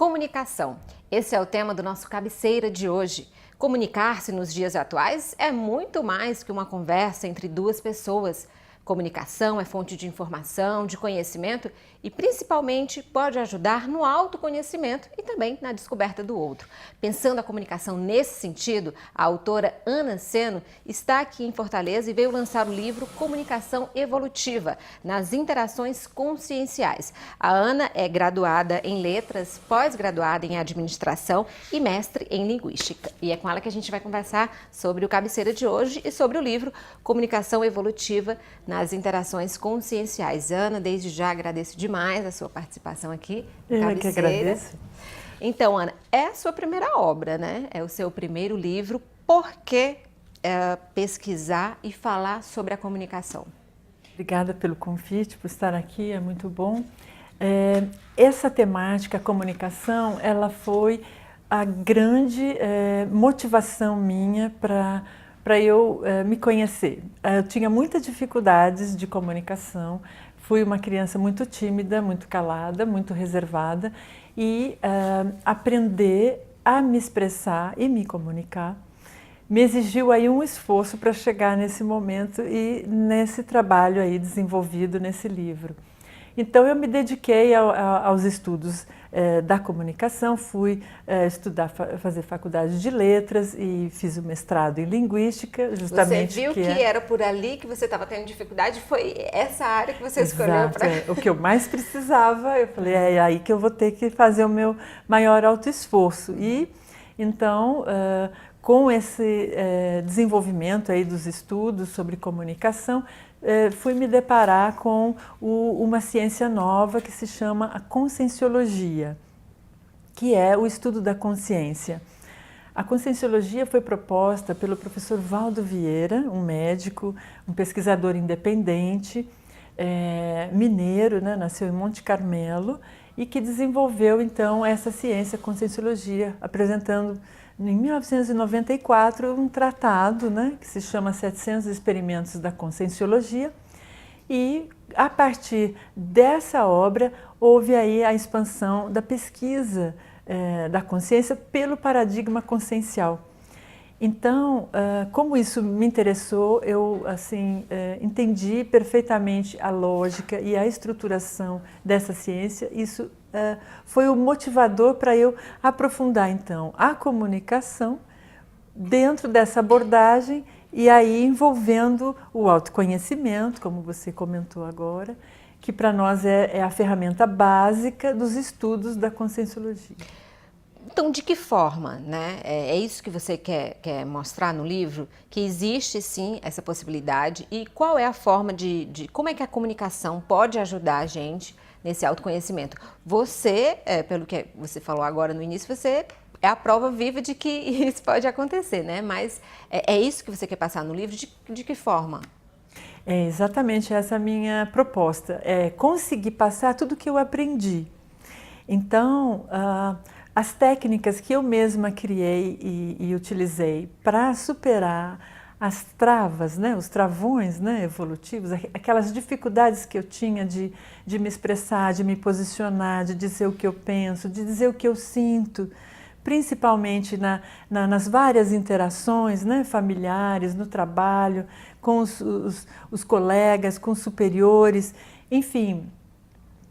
Comunicação. Esse é o tema do nosso cabeceira de hoje. Comunicar-se nos dias atuais é muito mais que uma conversa entre duas pessoas. Comunicação é fonte de informação, de conhecimento e, principalmente, pode ajudar no autoconhecimento e também na descoberta do outro. Pensando a comunicação nesse sentido, a autora Ana Seno está aqui em Fortaleza e veio lançar o livro Comunicação Evolutiva, nas interações conscienciais. A Ana é graduada em letras, pós-graduada em administração e mestre em linguística. E é com ela que a gente vai conversar sobre o cabeceira de hoje e sobre o livro Comunicação Evolutiva, nas interações conscienciais. Ana, desde já agradeço demais a sua participação aqui. Eu que agradeço. Então, Ana, é a sua primeira obra, né? É o seu primeiro livro. Por que pesquisar e falar sobre a comunicação? Obrigada pelo convite, por estar aqui, é muito bom. Essa temática, a comunicação, ela foi a grande motivação minha para eu me conhecer. Eu tinha muitas dificuldades de comunicação, fui uma criança muito tímida, muito calada, muito reservada e aprender a me expressar e me comunicar me exigiu aí um esforço para chegar nesse momento e nesse trabalho aí desenvolvido nesse livro. Então eu me dediquei aos estudos da comunicação, fui fazer faculdade de letras e fiz o mestrado em linguística, justamente. Você viu que era por ali que você estava tendo dificuldade, foi essa área que você escolheu para... O que eu mais precisava, eu falei, é aí que eu vou ter que fazer o meu maior autoesforço. E então, com esse desenvolvimento aí dos estudos sobre comunicação, fui me deparar com uma ciência nova que se chama a conscienciologia, que é o estudo da consciência. A conscienciologia foi proposta pelo professor Valdo Vieira, um médico, um pesquisador independente, mineiro, né, nasceu em Monte Carmelo, e que desenvolveu então essa ciência, a conscienciologia, apresentando em 1994 um tratado, né, que se chama 700 Experimentos da Conscienciologia, e a partir dessa obra houve aí a expansão da pesquisa da consciência pelo paradigma consciencial. Então, como isso me interessou, eu entendi perfeitamente a lógica e a estruturação dessa ciência. Isso foi o motivador para eu aprofundar, então, a comunicação dentro dessa abordagem e aí envolvendo o autoconhecimento, como você comentou agora, que para nós é a ferramenta básica dos estudos da conscienciologia. Então, de que forma, né? É isso que você quer mostrar no livro? Que existe sim essa possibilidade e qual é a forma como é que a comunicação pode ajudar a gente nesse autoconhecimento? Você, pelo que você falou agora no início, você é a prova viva de que isso pode acontecer, né? Mas é isso que você quer passar no livro? De que forma? É exatamente essa a minha proposta, é conseguir passar tudo que eu aprendi. Então, as técnicas que eu mesma criei e utilizei para superar as travas, né, os travões, né, evolutivos, aquelas dificuldades que eu tinha de me expressar, de me posicionar, de dizer o que eu penso, de dizer o que eu sinto, principalmente nas várias interações, né, familiares, no trabalho, com os colegas, com os superiores, enfim,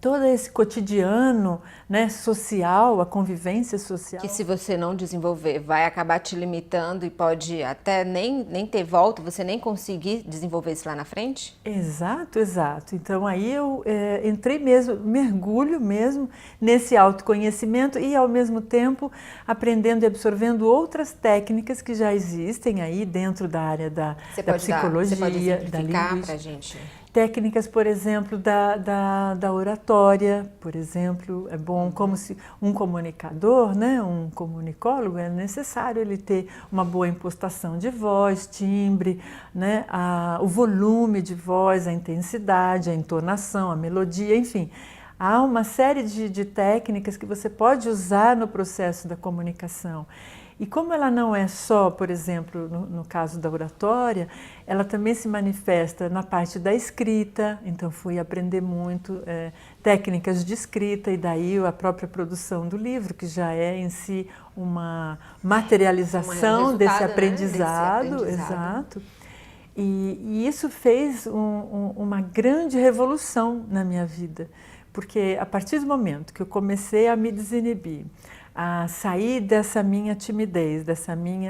todo esse cotidiano, né, social, a convivência social. Que se você não desenvolver, vai acabar te limitando e pode até nem ter volta, você nem conseguir desenvolver isso lá na frente? Exato, exato. Então aí eu entrei mesmo, mergulho mesmo nesse autoconhecimento e ao mesmo tempo aprendendo e absorvendo outras técnicas que já existem aí dentro da área da psicologia, você pode da linguística. Pra gente. Técnicas, por exemplo, da oratória, por exemplo, é bom, como se um comunicador, né, um comunicólogo, é necessário ele ter uma boa impostação de voz, timbre, né, o volume de voz, a intensidade, a entonação, a melodia, enfim. Há uma série de técnicas que você pode usar no processo da comunicação. E como ela não é só, por exemplo, no caso da oratória, ela também se manifesta na parte da escrita, então fui aprender muito técnicas de escrita e daí a própria produção do livro, que já é em si uma materialização desse aprendizado, né? Exato. E isso fez uma grande revolução na minha vida, porque a partir do momento que eu comecei a me desinibir, a sair dessa minha timidez,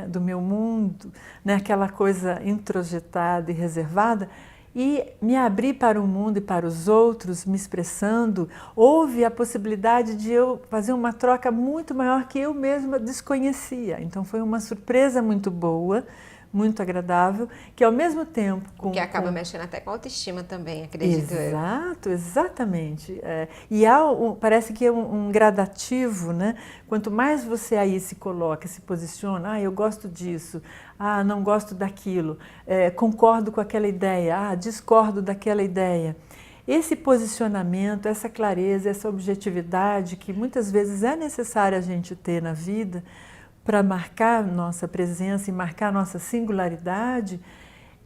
do meu mundo, né, aquela coisa introjetada e reservada, e me abrir para o mundo e para os outros, me expressando, houve a possibilidade de eu fazer uma troca muito maior que eu mesma desconhecia. Então foi uma surpresa muito boa, muito agradável, que ao mesmo tempo... Que acaba mexendo até com a autoestima também, acredito eu. Exato, exatamente. E parece que é um gradativo, né? Quanto mais você aí se coloca, se posiciona, eu gosto disso, não gosto daquilo, concordo com aquela ideia, discordo daquela ideia. Esse posicionamento, essa clareza, essa objetividade que muitas vezes é necessária a gente ter na vida, para marcar nossa presença e marcar nossa singularidade,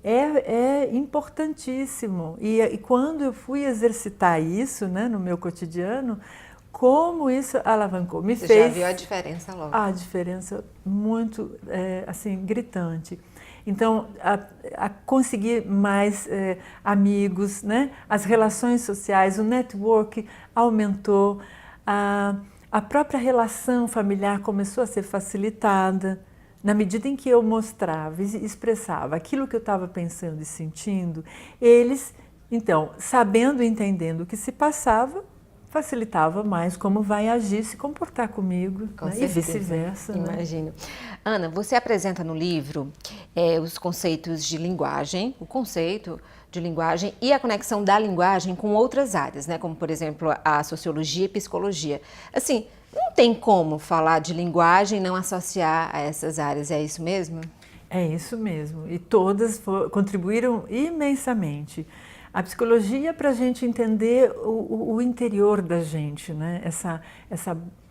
é importantíssimo. E quando eu fui exercitar isso, né, no meu cotidiano, como isso alavancou. Você já viu a diferença logo? A diferença muito, assim, gritante. Então, a conseguir mais amigos, né? As relações sociais, o network aumentou, a própria relação familiar começou a ser facilitada, na medida em que eu mostrava e expressava aquilo que eu estava pensando e sentindo, eles, então, sabendo e entendendo o que se passava, facilitava mais como vai agir, se comportar comigo, né? E vice-versa. Imagino. Né? Ana, você apresenta no livro os conceitos de linguagem, o conceito de linguagem e a conexão da linguagem com outras áreas, né? Como, por exemplo, a sociologia e psicologia. Assim, não tem como falar de linguagem e não associar a essas áreas, é isso mesmo? É isso mesmo, e todas contribuíram imensamente. A psicologia para a gente entender o interior da gente, né?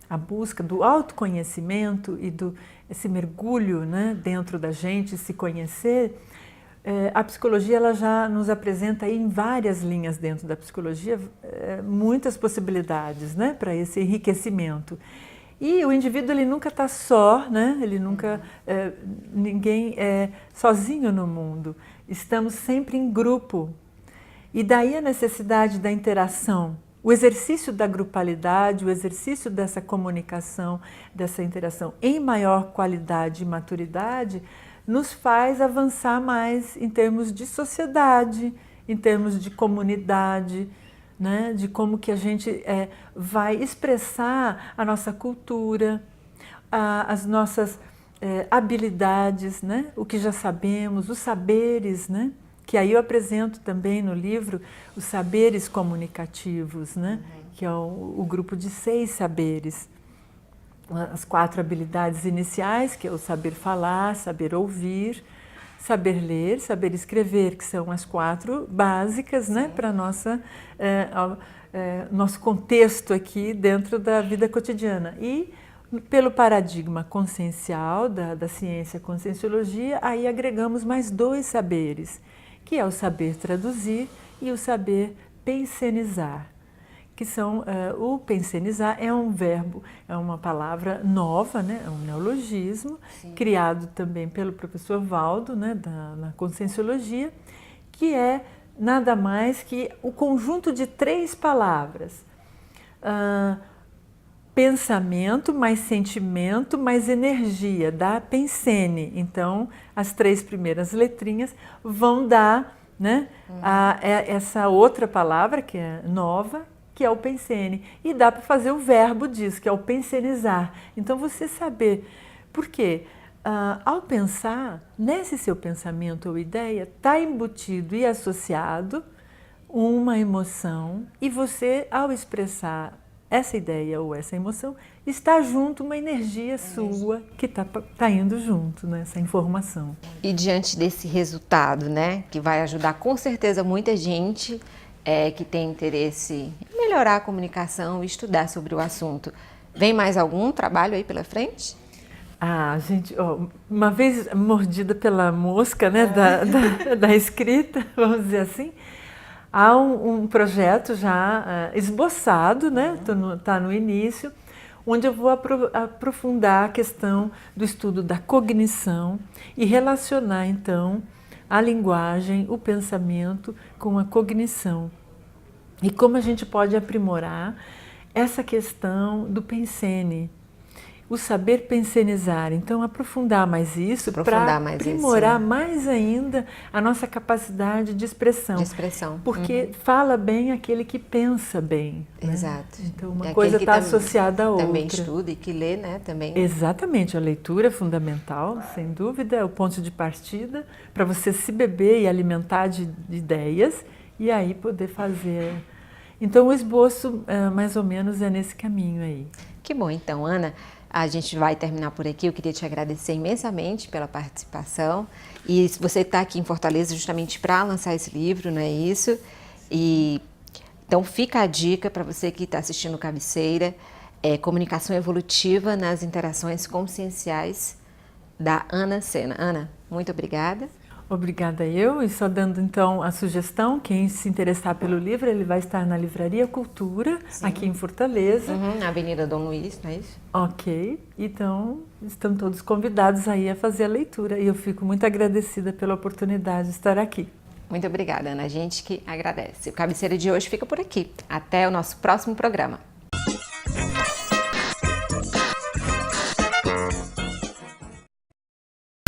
A busca do autoconhecimento e esse mergulho, né, dentro da gente, se conhecer. A psicologia ela já nos apresenta aí em várias linhas dentro da psicologia muitas possibilidades, né, para esse enriquecimento. E o indivíduo ele nunca está só, né? Ele nunca ninguém é sozinho no mundo. Estamos sempre em grupo. E daí a necessidade da interação, o exercício da grupalidade, o exercício dessa comunicação, dessa interação em maior qualidade e maturidade, nos faz avançar mais em termos de sociedade, em termos de comunidade, né? De como que a gente vai expressar a nossa cultura, as nossas habilidades, né? O que já sabemos, os saberes, né? Que aí eu apresento também no livro os saberes comunicativos, né? Que é o grupo de 6 saberes. As 4 habilidades iniciais, que é o saber falar, saber ouvir, saber ler, saber escrever, que são as 4 básicas, né? Para nosso contexto aqui dentro da vida cotidiana. E pelo paradigma consciencial da ciência conscienciologia, aí agregamos mais 2 saberes, que é o saber traduzir e o saber pensenizar, que são, o pensenizar é um verbo, é uma palavra nova, né? É um neologismo, criado também pelo professor Valdo, né? Na conscienciologia, que é nada mais que o conjunto de 3 palavras, pensamento mais sentimento mais energia, dá pensene. Então, as 3 primeiras letrinhas vão dar, né, essa outra palavra que é nova, que é o pensene. E dá para fazer o verbo disso, que é o pensenizar. Então, você saber. Por quê? Ao pensar, nesse seu pensamento ou ideia, está embutido e associado uma emoção, e você, ao expressar essa ideia ou essa emoção, está junto uma energia sua que tá indo junto, né, essa informação. E diante desse resultado, né, que vai ajudar com certeza muita gente que tem interesse em melhorar a comunicação e estudar sobre o assunto, vem mais algum trabalho aí pela frente? Ah, gente, ó, uma vez mordida pela mosca, né, da escrita, vamos dizer assim, há um projeto já esboçado, né, tá no início, onde eu vou aprofundar a questão do estudo da cognição e relacionar, então, a linguagem, o pensamento com a cognição. E como a gente pode aprimorar essa questão do pensene, o saber pensenizar. Então, aprofundar mais isso para aprimorar mais ainda a nossa capacidade de expressão. De expressão. Porque fala bem aquele que pensa bem. Exato. Né? Então, uma coisa está associada à outra. Também estuda e que lê, né? Também. Exatamente. A leitura é fundamental, sem dúvida, é o ponto de partida para você se beber e alimentar de ideias e aí poder fazer. Então, o esboço, mais ou menos, é nesse caminho aí. Que bom, então, Ana. A gente vai terminar por aqui. Eu queria te agradecer imensamente pela participação. E você está aqui em Fortaleza justamente para lançar esse livro, não é isso? E então fica a dica para você que está assistindo Cabeceira, Comunicação Evolutiva nas Interações Conscienciais, da Ana Sena. Ana, muito obrigada. Obrigada eu, e só dando então a sugestão, quem se interessar pelo livro, ele vai estar na Livraria Cultura, sim, aqui em Fortaleza. Na Avenida Dom Luiz, não é isso? Ok, então estão todos convidados aí a fazer a leitura e eu fico muito agradecida pela oportunidade de estar aqui. Muito obrigada, Ana, a gente que agradece. O Cabeceira de hoje fica por aqui. Até o nosso próximo programa.